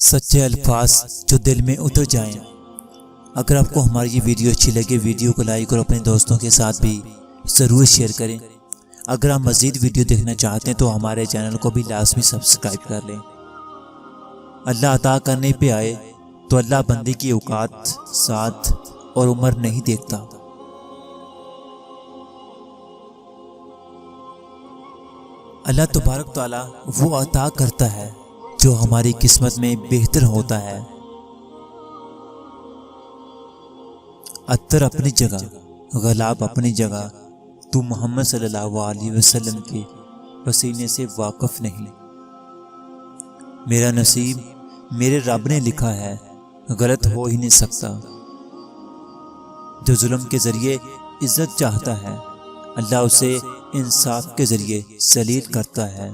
سچے الفاظ جو دل میں اتر جائیں۔ اگر آپ کو ہماری یہ ویڈیو اچھی لگے، ویڈیو کو لائک اور اپنے دوستوں کے ساتھ بھی ضرور شیئر کریں۔ اگر آپ مزید ویڈیو دیکھنا چاہتے ہیں تو ہمارے چینل کو بھی لازمی سبسکرائب کر لیں۔ اللہ عطا کرنے پہ آئے تو اللہ بندے کی اوقات، ساتھ اور عمر نہیں دیکھتا۔ اللہ تبارک تعالیٰ وہ عطا کرتا ہے جو ہماری قسمت میں بہتر ہوتا ہے۔ عطر اپنی جگہ، غلاب اپنی جگہ، تو محمد صلی اللہ علیہ وسلم کے پسینے سے واقف نہیں۔ میرا نصیب میرے رب نے لکھا ہے، غلط ہو ہی نہیں سکتا۔ جو ظلم کے ذریعے عزت چاہتا ہے، اللہ اسے انصاف کے ذریعے ذلیل کرتا ہے۔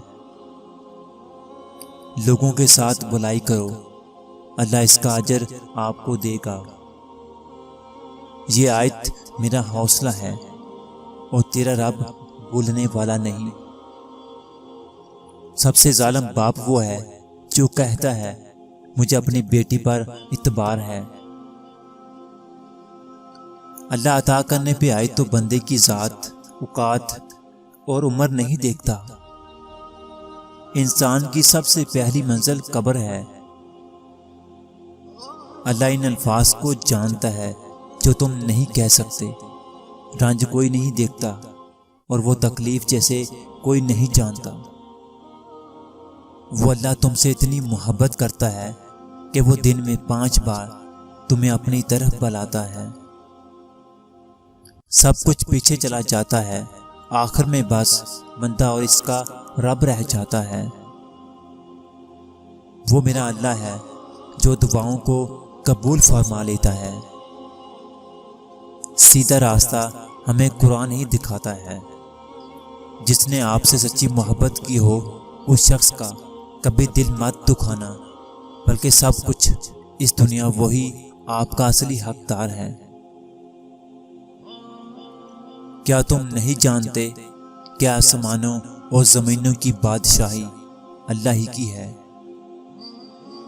لوگوں کے ساتھ بھلائی کرو، اللہ اس کا اجر آپ کو دے گا۔ یہ آیت میرا حوصلہ ہے اور تیرا رب بھولنے والا نہیں۔ سب سے ظالم باپ وہ ہے جو کہتا ہے مجھے اپنی بیٹی پر اعتبار ہے۔ اللہ عطا کرنے پہ آئے تو بندے کی ذات، اوقات اور عمر نہیں دیکھتا۔ انسان کی سب سے پہلی منزل قبر ہے۔ اللہ ان الفاظ کو جانتا ہے جو تم نہیں کہہ سکتے۔ رنج کوئی نہیں دیکھتا اور وہ تکلیف جیسے کوئی نہیں جانتا۔ وہ اللہ تم سے اتنی محبت کرتا ہے کہ وہ دن میں 5 بار تمہیں اپنی طرف بلاتا ہے۔ سب کچھ پیچھے چلا جاتا ہے، آخر میں بس بندہ اور اس کا رب رہ جاتا ہے۔ وہ میرا اللہ ہے جو دعاؤں کو قبول فرما لیتا ہے۔ سیدھا راستہ ہمیں قرآن ہی دکھاتا ہے۔ جس نے آپ سے سچی محبت کی ہو، اس شخص کا کبھی دل مت دکھانا، بلکہ سب کچھ اس دنیا وہی آپ کا اصلی حقدار ہے۔ کیا تم نہیں جانتے کہ آسمانوں اور زمینوں کی بادشاہی اللہ ہی کی ہے؟